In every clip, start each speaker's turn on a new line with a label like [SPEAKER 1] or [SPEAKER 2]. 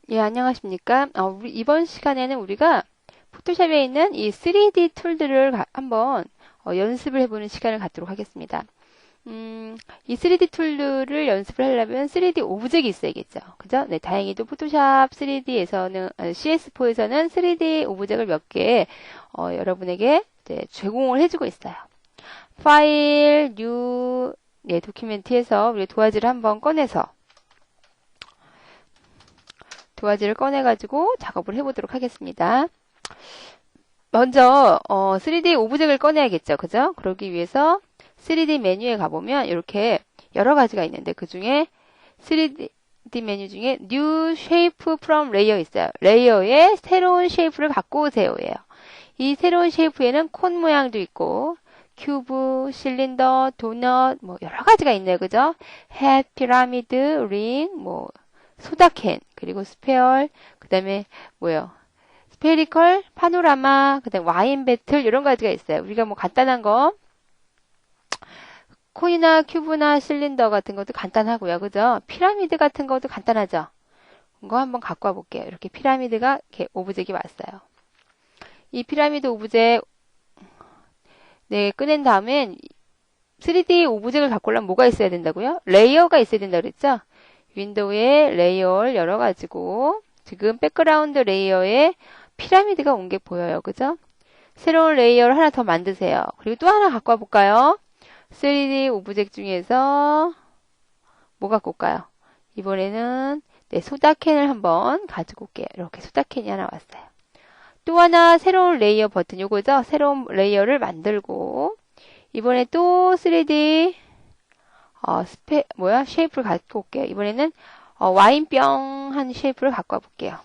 [SPEAKER 1] 예, 안녕하십니까. 이번 시간에는 우리가 포토샵에 있는 이 3D 툴들을 한번 연습을 해보는 시간을 갖도록 하겠습니다. 이 3D 툴들을 연습을 하려면 3D 오브젝이 있어야겠죠. 그죠? 네, 다행히도 포토샵 3D에서는, CS4에서는 3D 오브젝을 몇 개, 여러분에게 이제 제공을 해주고 있어요. 파일, 뉴, 네, 도큐멘트에서 우리 도화지를 한번 꺼내가지고 작업을 해보도록 하겠습니다. 먼저 3D 오브젝을 꺼내야겠죠. 그죠? 그러기 위해서 3D 메뉴에 가보면 이렇게 여러 가지가 있는데 그 중에 3D 메뉴 중에 New Shape from Layer 있어요. 레이어에 새로운 쉐이프를 갖고 오세요예요. 이 새로운 쉐이프에는 콘 모양도 있고 큐브, 실린더, 도넛 뭐 여러 가지가 있네요. 그죠? 햇, 피라미드, 링, 뭐 소다캔, 그리고 스페얼, 그 다음에 뭐요? 스페리컬, 파노라마, 그 다음에 와인 배틀 이런 가지가 있어요. 우리가 뭐 간단한 거 콘이나 큐브나 실린더 같은 것도 간단하고요. 그죠? 피라미드 같은 것도 간단하죠? 이거 한번 갖고 와볼게요. 이렇게 피라미드가 이렇게 오브젝이 왔어요. 이 피라미드 오브젝 네, 꺼낸 다음엔 3D 오브젝을 갖고 오려면 뭐가 있어야 된다고요? 레이어가 있어야 된다고 그랬죠? 윈도우에 레이어를 열어가지고 지금 백그라운드 레이어에 피라미드가 온 게 보여요. 그죠? 새로운 레이어를 하나 더 만드세요. 그리고 또 하나 갖고 와볼까요? 3D 오브젝 중에서 뭐 갖고 올까요? 이번에는 네, 소다캔을 한번 가지고 올게요. 이렇게 소다캔이 하나 왔어요. 또 하나 새로운 레이어 버튼 요거죠? 새로운 레이어를 만들고 이번에 또 3D 쉐이프를 갖고 올게요. 이번에는 와인병 한 쉐이프를 갖고 와볼게요.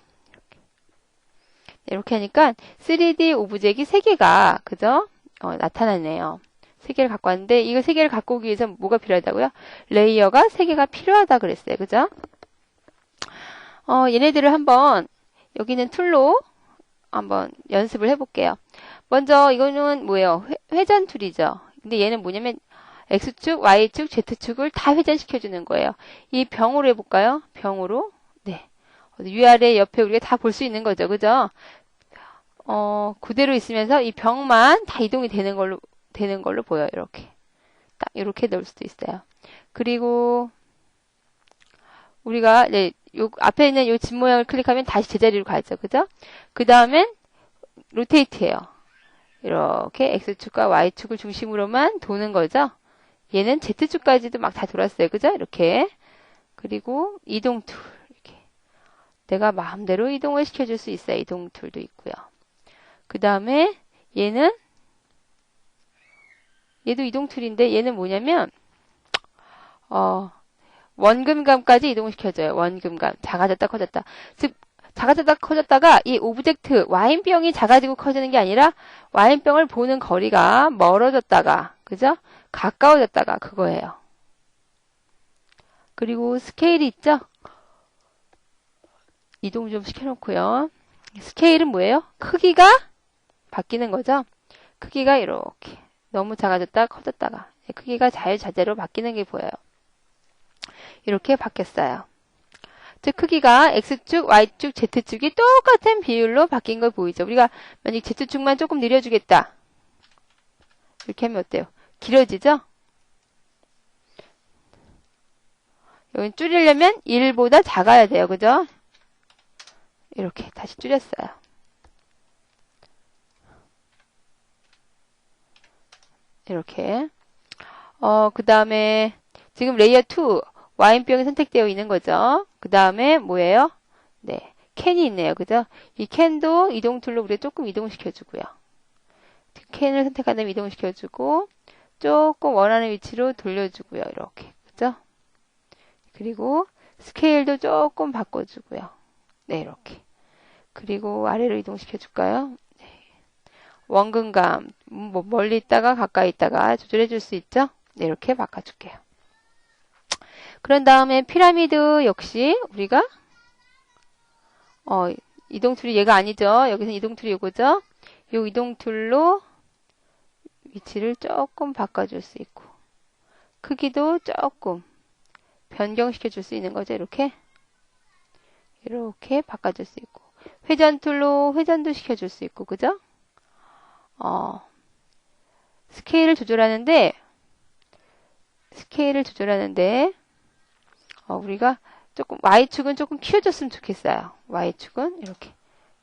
[SPEAKER 1] 이렇게 하니까 3D 오브젝이 3개가 그죠? 나타나네요. 3개를 갖고 왔는데 이거 3개를 갖고 오기 위해서 뭐가 필요하다고요? 레이어가 3개가 필요하다 그랬어요. 그죠? 얘네들을 한번 여기는 툴로 한번 연습을 해볼게요. 먼저 이거는 뭐예요? 회전 툴이죠. 근데 얘는 뭐냐면 X축, Y축, Z축을 다 회전시켜주는 거예요. 이 병으로 해볼까요? 병으로. 네. 위아래 옆에 우리가 다 볼 수 있는 거죠. 그죠? 그대로 있으면서 이 병만 다 이동이 되는 걸로 보여요. 이렇게. 딱, 이렇게 넣을 수도 있어요. 그리고, 우리가, 네, 요, 앞에 있는 요 집 모양을 클릭하면 다시 제자리로 가죠. 그죠? 그 다음엔, 로테이트예요. 이렇게 X축과 Y축을 중심으로만 도는 거죠. 얘는 Z축까지도 막 다 돌았어요. 그죠? 이렇게. 그리고 이동 툴. 이렇게. 내가 마음대로 이동을 시켜줄 수 있어요. 이동 툴도 있고요. 그 다음에 얘도 이동 툴인데 얘는 뭐냐면, 원금감까지 이동을 시켜줘요. 원금감. 작아졌다, 커졌다. 즉, 작아졌다, 커졌다가 이 오브젝트, 와인병이 작아지고 커지는 게 아니라 와인병을 보는 거리가 멀어졌다가, 그죠? 가까워졌다가 그거예요. 그리고 스케일이 있죠? 이동 좀 시켜놓고요. 스케일은 뭐예요? 크기가 바뀌는 거죠? 크기가 이렇게 너무 작아졌다 커졌다가 크기가 자유자재로 바뀌는 게 보여요. 이렇게 바뀌었어요. 즉 크기가 X축, Y축, Z축이 똑같은 비율로 바뀐 걸 보이죠. 우리가 만약 Z축만 조금 늘려주겠다. 이렇게 하면 어때요? 길어지죠? 여기 줄이려면 1보다 작아야 돼요. 그죠? 이렇게 다시 줄였어요. 이렇게. 그 다음에 지금 레이어 2 와인병이 선택되어 있는 거죠. 그 다음에 뭐예요? 네, 캔이 있네요. 그죠? 이 캔도 이동 툴로 우리 조금 이동시켜주고요. 캔을 선택한 다음에 이동시켜주고 조금 원하는 위치로 돌려주고요. 이렇게. 그죠? 그리고 스케일도 조금 바꿔주고요. 네, 이렇게. 그리고 아래로 이동시켜줄까요? 네. 원근감, 뭐 멀리 있다가 가까이 있다가 조절해 줄 수 있죠? 네, 이렇게 바꿔줄게요. 그런 다음에 피라미드 역시 우리가 이동 툴이 얘가 아니죠. 여기서 이동 툴이 이거죠. 이 이동 툴로 위치를 조금 바꿔줄 수 있고 크기도 조금 변경시켜 줄 수 있는 거죠. 이렇게 바꿔줄 수 있고, 회전 툴로 회전도 시켜줄 수 있고, 그죠? 스케일을 조절하는데, 우리가 조금, Y축은 조금 키워줬으면 좋겠어요. Y축은 이렇게.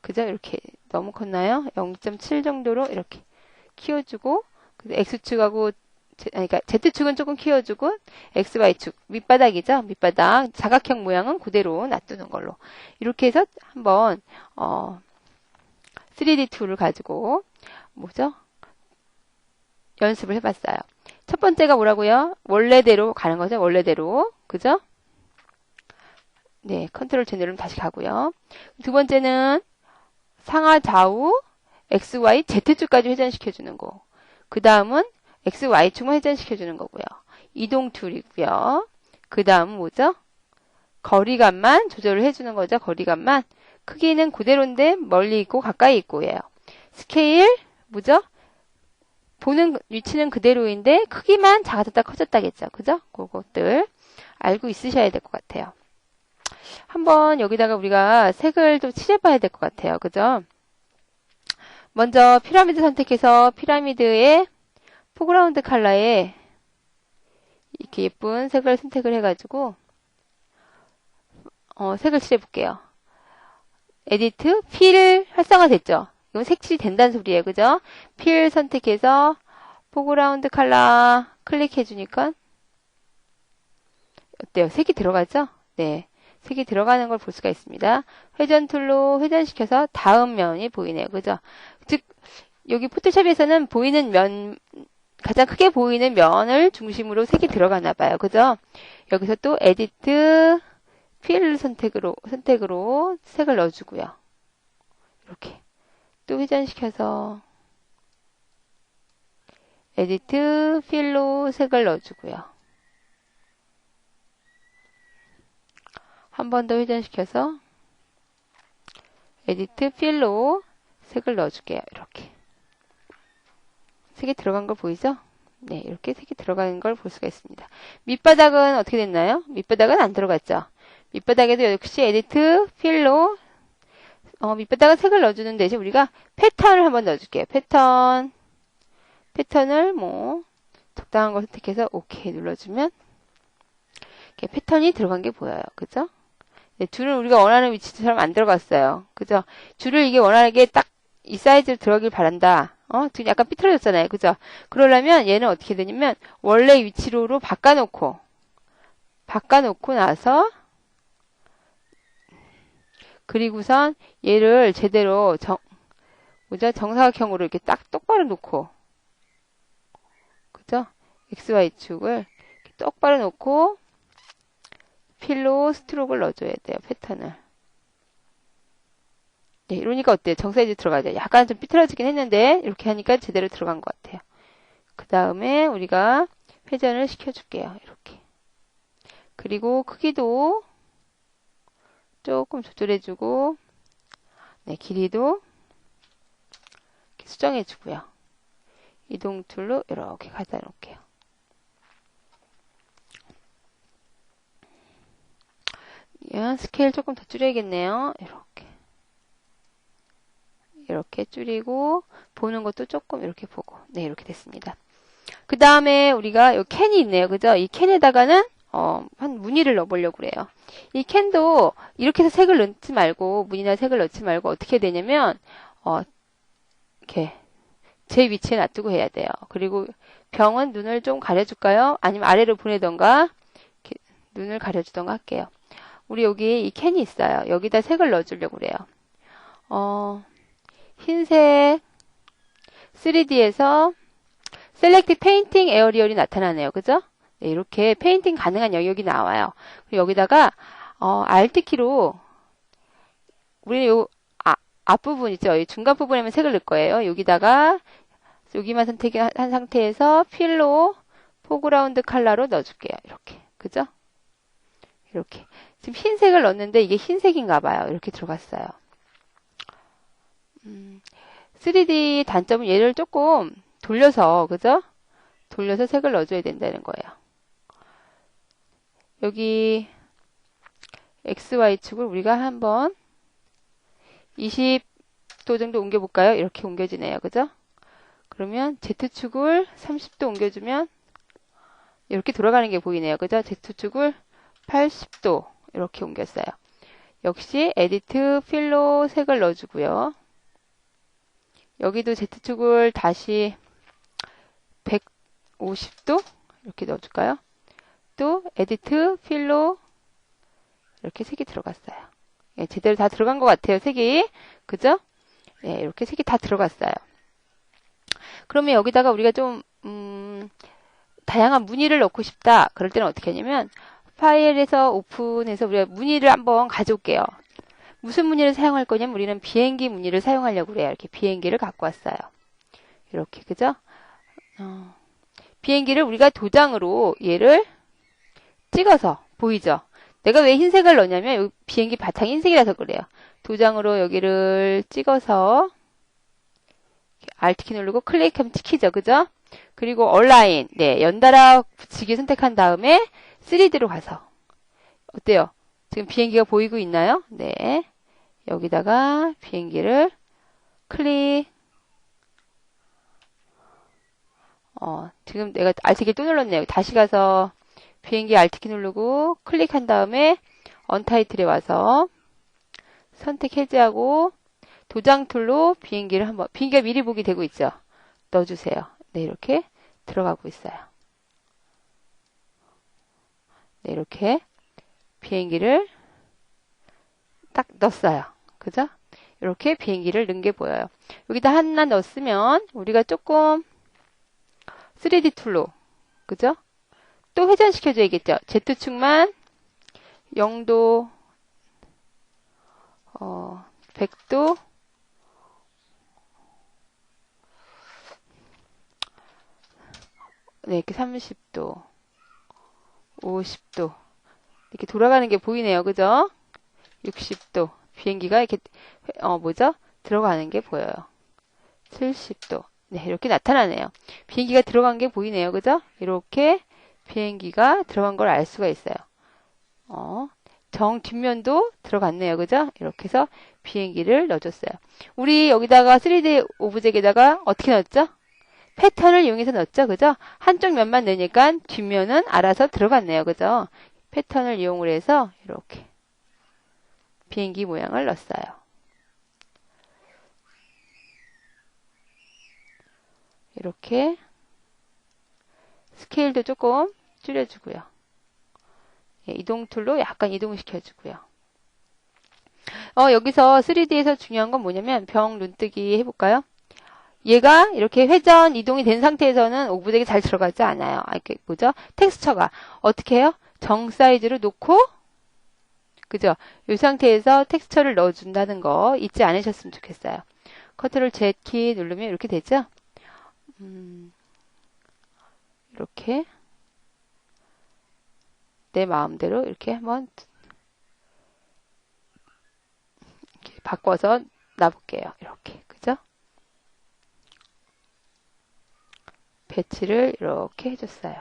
[SPEAKER 1] 그죠? 이렇게 너무 컸나요? 0.7 정도로 이렇게 키워주고, X축하고, 그러니까 Z축은 조금 키워주고, XY축, 밑바닥이죠? 밑바닥, 사각형 모양은 그대로 놔두는 걸로. 이렇게 해서 한번, 3D 툴을 가지고, 연습을 해봤어요. 첫 번째가 뭐라고요? 원래대로 가는 거죠? 원래대로. 그죠? 네, 컨트롤 Z 누르면 다시 가고요. 두 번째는 상하 좌우 XY Z축까지 회전시켜주는 거. 그 다음은 XY축만 회전시켜주는 거고요. 이동 툴이고요. 그 다음은 거리감만 조절을 해주는 거죠. 거리감만. 크기는 그대로인데 멀리 있고 가까이 있고예요. 스케일 보는 위치는 그대로인데 크기만 작아졌다 커졌다겠죠. 그죠? 그것들 알고 있으셔야 될 것 같아요. 한번 여기다가 우리가 색을 좀 칠해봐야 될 것 같아요. 그죠? 먼저 피라미드 선택해서 피라미드의 포그라운드 컬러에 이렇게 예쁜 색을 선택을 해가지고 색을 칠해볼게요. 에디트, 필 활성화됐죠? 이건 색칠이 된다는 소리예요. 그죠? 필 선택해서 포그라운드 컬러 클릭해주니까 어때요? 색이 들어가죠? 네. 색이 들어가는 걸 볼 수가 있습니다. 회전 툴로 회전시켜서 다음 면이 보이네요. 그죠? 즉, 여기 포토샵에서는 보이는 면, 가장 크게 보이는 면을 중심으로 색이 들어가나 봐요. 그죠? 여기서 또 에디트, 필 선택으로 색을 넣어주고요. 이렇게. 또 회전시켜서 에디트, 필로 색을 넣어주고요. 한 번 더 회전시켜서 에디트, 필로 색을 넣어줄게요. 이렇게. 색이 들어간 걸 보이죠? 네, 이렇게 색이 들어가는 걸 볼 수가 있습니다. 밑바닥은 어떻게 됐나요? 밑바닥은 안 들어갔죠? 밑바닥에도 역시 에디트, 필로 밑바닥은 색을 넣어주는 대신 우리가 패턴을 한번 넣어줄게요. 패턴을 적당한 걸 선택해서 OK 눌러주면 이렇게 패턴이 들어간 게 보여요. 그죠? 네, 줄을 우리가 원하는 위치처럼 안 들어갔어요. 그죠? 줄을 이게 원하게 딱 이 사이즈로 들어가길 바란다. 지금 약간 삐뚤어졌잖아요. 그죠? 그러려면 얘는 어떻게 되냐면 원래 위치로 바꿔놓고 나서 그리고선 얘를 제대로 정사각형으로 이렇게 딱 똑바로 놓고 그죠? XY축을 똑바로 놓고 필로 스트로크를 넣어줘야 돼요. 패턴을. 네, 이러니까 어때요? 정사이즈 들어가죠. 약간 좀 삐뚤어지긴 했는데 이렇게 하니까 제대로 들어간 것 같아요. 그 다음에 우리가 회전을 시켜줄게요. 이렇게. 그리고 크기도 조금 조절해주고 네, 길이도 이렇게 수정해주고요. 이동 툴로 이렇게 가져다 놓을게요. 스케일 조금 더 줄여야겠네요. 이렇게 줄이고 보는 것도 조금 이렇게 보고 네, 이렇게 됐습니다. 그 다음에 우리가 이 캔이 있네요. 그죠? 이 캔에다가는 한 무늬를 넣어보려고 그래요. 이 캔도 이렇게 해서 색을 넣지 말고 무늬나 색을 넣지 말고 어떻게 되냐면 이렇게 제 위치에 놔두고 해야 돼요. 그리고 병은 눈을 좀 가려줄까요? 아니면 아래로 보내던가 이렇게 눈을 가려주던가 할게요. 우리 여기 이 캔이 있어요. 여기다 색을 넣어주려고 그래요. 흰색 3D에서 셀렉트 페인팅 에어리얼이 나타나네요. 그죠? 네, 이렇게 페인팅 가능한 영역이 나와요. 여기다가 Alt키로 우리는 요 앞부분 있죠? 이 중간 부분에만 색을 넣을 거예요. 여기다가 여기만 선택한 상태에서 필로 포그라운드 컬러로 넣어줄게요. 이렇게. 그죠? 이렇게. 지금 흰색을 넣었는데 이게 흰색인가 봐요. 이렇게 들어갔어요. 3D 단점은 얘를 조금 돌려서, 그죠? 돌려서 색을 넣어줘야 된다는 거예요. 여기 XY축을 우리가 한번 20도 정도 옮겨볼까요? 이렇게 옮겨지네요. 그죠? 그러면 Z축을 30도 옮겨주면 이렇게 돌아가는 게 보이네요. 그죠? Z축을 80도 이렇게 옮겼어요. 역시 에디트 필로 색을 넣어주고요. 여기도 Z축을 다시 150도 이렇게 넣어줄까요? 또 에디트 필로 이렇게 색이 들어갔어요. 예, 제대로 다 들어간 것 같아요. 색이. 그죠? 예, 이렇게 색이 다 들어갔어요. 그러면 여기다가 우리가 좀 다양한 무늬를 넣고 싶다. 그럴 때는 어떻게 하냐면 파일에서 오픈해서 우리가 무늬를 한번 가져올게요. 무슨 무늬를 사용할 거냐면 우리는 비행기 무늬를 사용하려고 그래요. 이렇게 비행기를 갖고 왔어요. 이렇게 그죠? 비행기를 우리가 도장으로 얘를 찍어서 보이죠? 내가 왜 흰색을 넣냐면 여기 비행기 바탕이 흰색이라서 그래요. 도장으로 여기를 찍어서 Alt키 누르고 클릭하면 찍히죠. 그죠? 그리고 얼라인, 네, 연달아 붙이기 선택한 다음에 3D로 가서 어때요? 지금 비행기가 보이고 있나요? 네, 여기다가 비행기를 클릭. 지금 내가 Alt키 또 눌렀네요. 다시 가서 비행기 Alt키 누르고 클릭한 다음에 언타이틀에 와서 선택 해제하고 도장 툴로 비행기를 한번, 비행기가 미리 보기 되고 있죠? 넣어주세요. 네, 이렇게 들어가고 있어요. 네, 이렇게 비행기를 딱 넣었어요. 그죠? 이렇게 비행기를 넣은 게 보여요. 여기다 하나 넣었으면 우리가 조금 3D 툴로, 그죠? 또 회전시켜줘야겠죠? Z축만 0도, 100도, 네, 이렇게 30도, 50도, 이렇게 돌아가는 게 보이네요. 그죠? 60도, 비행기가 이렇게, 들어가는 게 보여요. 70도. 네, 이렇게 나타나네요. 비행기가 들어간 게 보이네요. 그죠? 이렇게 비행기가 들어간 걸 알 수가 있어요. 정 뒷면도 들어갔네요. 그죠? 이렇게 해서 비행기를 넣어줬어요. 우리 여기다가 3D 오브젝에다가 어떻게 넣었죠? 패턴을 이용해서 넣었죠. 그죠? 한쪽 면만 넣으니까 뒷면은 알아서 들어갔네요. 그죠? 패턴을 이용을 해서 이렇게 비행기 모양을 넣었어요. 이렇게 스케일도 조금 줄여주고요. 예, 이동 툴로 약간 이동시켜주고요. 여기서 3D에서 중요한 건 뭐냐면 병 눈뜨기 해볼까요? 얘가 이렇게 회전 이동이 된 상태에서는 오브젝이 잘 들어가지 않아요. 이렇게 뭐죠? 텍스처가 어떻게 해요? 정 사이즈로 놓고, 그죠? 이 상태에서 텍스처를 넣어준다는 거 잊지 않으셨으면 좋겠어요. 컨트롤 Z 키 누르면 이렇게 되죠? 이렇게 내 마음대로 이렇게 한번 이렇게 바꿔서 놔볼게요. 이렇게, 그죠? 배치를 이렇게 해줬어요.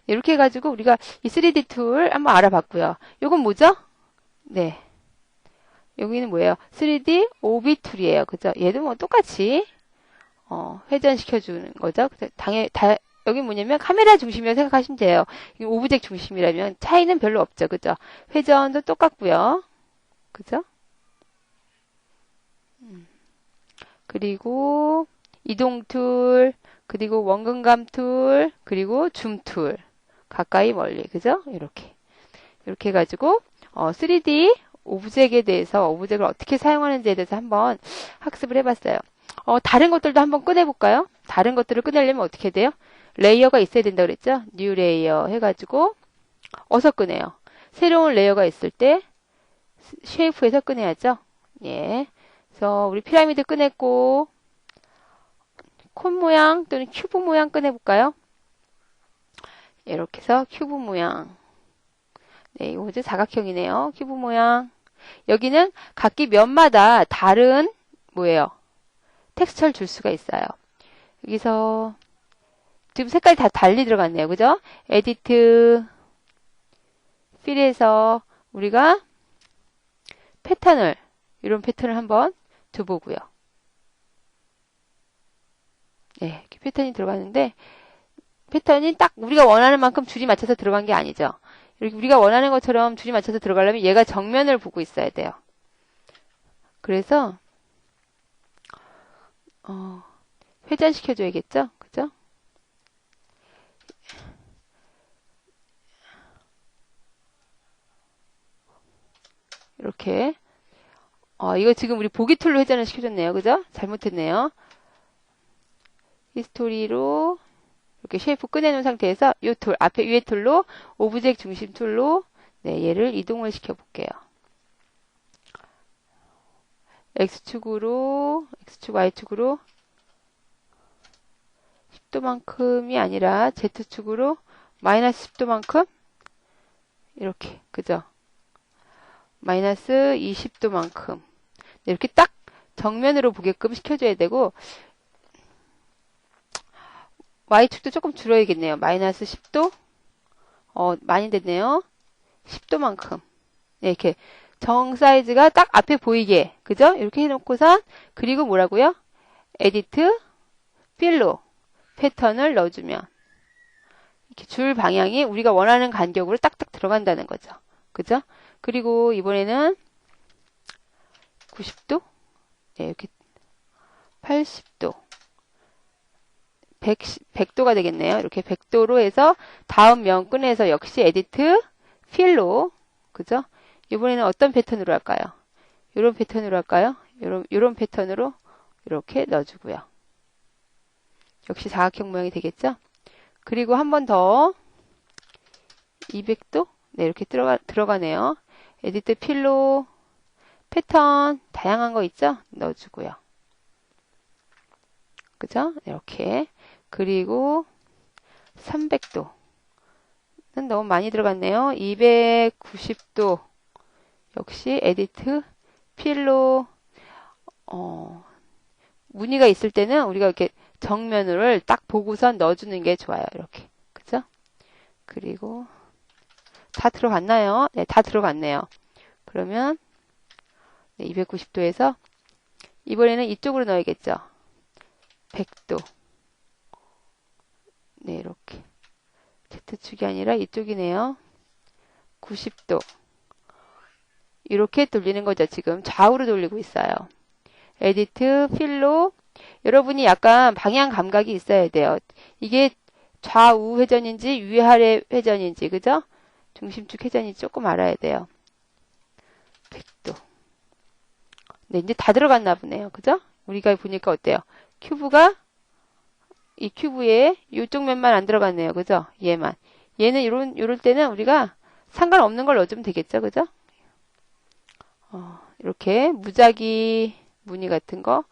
[SPEAKER 1] 이렇게 해가지고 우리가 이 3D 툴 한번 알아봤고요. 이건 뭐죠? 네. 여기는 뭐예요? 3D OB 툴이에요. 그죠? 얘도 뭐 똑같이 회전시켜주는 거죠. 여기 뭐냐면 카메라 중심이라고 생각하시면 돼요. 오브젝트 중심이라면 차이는 별로 없죠. 그죠? 회전도 똑같고요. 그죠? 그리고 이동 툴, 그리고 원근감 툴, 그리고 줌 툴. 가까이 멀리. 그죠? 이렇게 해가지고 3D 오브젝트에 대해서 오브젝트를 어떻게 사용하는지에 대해서 한번 학습을 해봤어요. 다른 것들도 한번 꺼내볼까요? 다른 것들을 꺼내려면 어떻게 돼요? 레이어가 있어야 된다고 그랬죠? 뉴 레이어 해가지고 어서 꺼내요. 새로운 레이어가 있을 때 쉐이프에서 꺼내야죠. 예. 그래서 우리 피라미드 꺼냈고 콘 모양 또는 큐브 모양 꺼내볼까요? 이렇게 해서 큐브 모양. 네, 이거 뭐죠? 사각형이네요. 큐브 모양. 여기는 각기 면마다 다른 뭐예요? 텍스처를 줄 수가 있어요. 여기서 지금 색깔이 다 달리 들어갔네요. 그죠? 에디트 필에서 우리가 패턴을, 이런 패턴을 한번 줘보고요. 네, 이렇게 패턴이 들어가는데, 패턴이 딱 우리가 원하는 만큼 줄이 맞춰서 들어간 게 아니죠. 이렇게 우리가 원하는 것처럼 줄이 맞춰서 들어가려면 얘가 정면을 보고 있어야 돼요. 그래서 회전시켜줘야겠죠? 그죠? 이렇게 이거 지금 우리 보기 툴로 회전을 시켜줬네요. 그죠? 잘못했네요. 히스토리로 이렇게 쉐이프 꺼내놓은 상태에서 이 툴, 앞에 위에 툴로 오브젝트 중심 툴로 네, 얘를 이동을 시켜볼게요. X축으로, X축, Y축으로 10도만큼이 아니라 Z축으로 마이너스 10도만큼 이렇게, 그죠? 마이너스 20도만큼 이렇게 딱 정면으로 보게끔 시켜줘야 되고 Y축도 조금 줄여야겠네요. 마이너스 10도 많이 됐네요. 10도만큼 이렇게 정 사이즈가 딱 앞에 보이게 그죠? 이렇게 해놓고선 그리고 뭐라고요? 에디트 필로 패턴을 넣어주면 이렇게 줄 방향이 우리가 원하는 간격으로 딱딱 들어간다는 거죠. 그죠? 그리고 이번에는 90도 네, 이렇게 80도 100도가 되겠네요. 이렇게 100도로 해서 다음 면 끈에서 역시 에디트 필로 그죠? 이번에는 어떤 패턴으로 할까요? 이런 패턴으로 할까요? 이런 패턴으로 이렇게 넣어주고요. 역시 사각형 모양이 되겠죠? 그리고 한 번 더 200도 네 이렇게 들어가네요. 에디트 필로 패턴 다양한 거 있죠? 넣어주고요. 그죠? 이렇게 그리고 300도는 너무 많이 들어갔네요. 290도 역시 에디트 필로 무늬가 있을 때는 우리가 이렇게 정면을 딱 보고선 넣어주는 게 좋아요. 이렇게 그죠? 그리고 다 들어갔나요? 네, 다 들어갔네요. 그러면 네, 290도에서 이번에는 이쪽으로 넣어야겠죠? 100도 네, 이렇게 Z축이 아니라 이쪽이네요. 90도 이렇게 돌리는 거죠. 지금 좌우로 돌리고 있어요. 에디트, 필로 여러분이 약간 방향 감각이 있어야 돼요. 이게 좌우 회전인지 위아래 회전인지 그죠? 중심축 회전인지 조금 알아야 돼요. 100도 네, 이제 다 들어갔나 보네요. 그죠? 우리가 보니까 어때요? 큐브가 이 큐브에 이쪽 면만 안 들어갔네요. 그죠? 얘만. 얘는 요럴 때는 우리가 상관없는 걸 넣어주면 되겠죠. 그죠? 이렇게 무작위 무늬 같은 거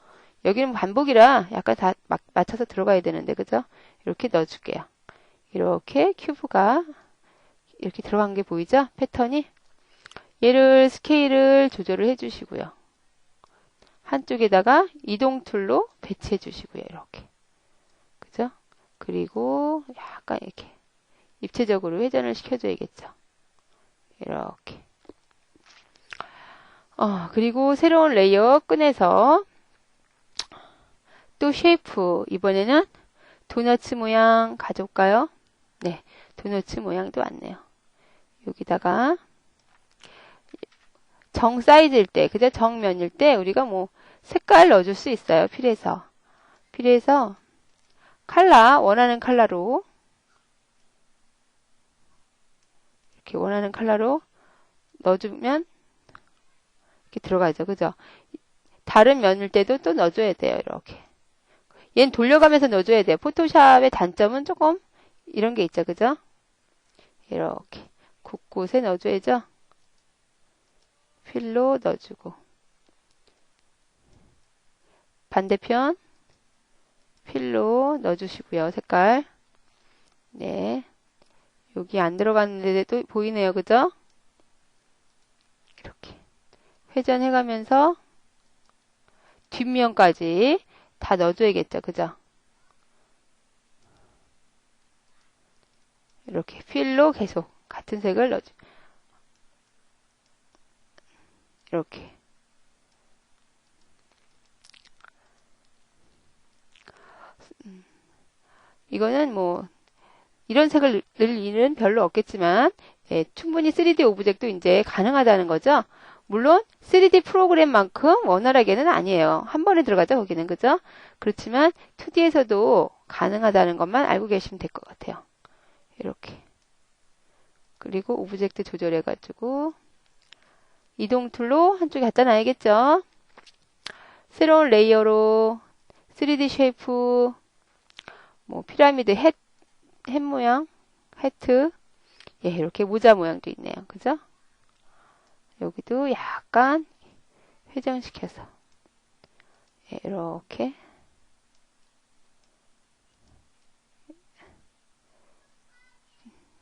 [SPEAKER 1] 여기는 반복이라 약간 다 맞춰서 들어가야 되는데 그죠? 이렇게 넣어줄게요. 이렇게 큐브가 이렇게 들어간 게 보이죠? 패턴이 얘를 스케일을 조절을 해주시고요. 한쪽에다가 이동 툴로 배치해 주시고요. 이렇게 그죠? 그리고 약간 이렇게 입체적으로 회전을 시켜줘야겠죠. 이렇게 그리고 새로운 레이어 꺼내서 또 쉐이프 이번에는 도너츠 모양 가져올까요? 네, 도너츠 모양도 왔네요. 여기다가 정 사이즈일 때, 그죠? 정면일 때 우리가 뭐 색깔 넣어줄 수 있어요. 필해서 컬러 원하는 컬러로 이렇게 원하는 컬러로 넣어주면 이렇게 들어가죠. 그죠? 다른 면일 때도 또 넣어줘야 돼요. 이렇게. 얘는 돌려가면서 넣어줘야 돼요. 포토샵의 단점은 조금 이런 게 있죠. 그죠? 이렇게 곳곳에 넣어줘야죠. 필로 넣어주고 반대편 필로 넣어주시고요. 색깔 네 여기 안 들어갔는데도 보이네요. 그죠? 이렇게 회전해가면서 뒷면까지 다 넣어줘야겠죠. 그죠? 이렇게 필로 계속 같은 색을 넣어줘. 이렇게. 이거는 뭐 이런 색을 넣을 일은 별로 없겠지만 예, 충분히 3D 오브젝도 이제 가능하다는 거죠. 물론 3D 프로그램만큼 원활하게는 아니에요. 한 번에 들어가죠, 거기는. 그죠? 그렇지만 2D에서도 가능하다는 것만 알고 계시면 될 것 같아요. 이렇게. 그리고 오브젝트 조절해가지고 이동 툴로 한쪽에 갖다 놔야겠죠. 새로운 레이어로 3D 쉐이프, 뭐 피라미드 햇 모양, 해트, 예, 이렇게 모자 모양도 있네요. 그죠? 여기도 약간 회전시켜서 예, 이렇게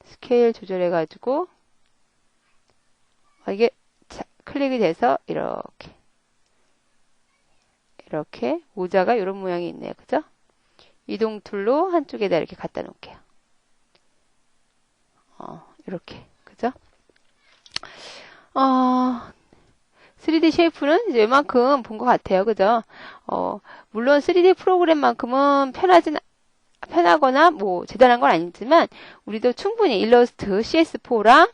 [SPEAKER 1] 스케일 조절해가지고 이게 클릭이 돼서 이렇게 모자가 이런 모양이 있네요. 그죠? 이동 툴로 한쪽에다 이렇게 갖다 놓을게요. 이렇게. 그죠? 3D 쉐이프는 이제 웬만큼 본 것 같아요. 그죠? 물론 3D 프로그램만큼은 편하거나 뭐 대단한 건 아니지만 우리도 충분히 일러스트 CS4랑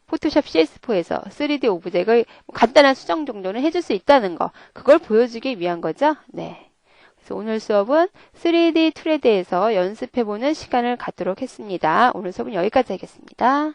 [SPEAKER 1] 포토샵 CS4에서 3D 오브젝을 간단한 수정 정도는 해줄 수 있다는 거. 그걸 보여주기 위한 거죠. 네. 그래서 오늘 수업은 3D 툴에 대해서 연습해보는 시간을 갖도록 했습니다. 오늘 수업은 여기까지 하겠습니다.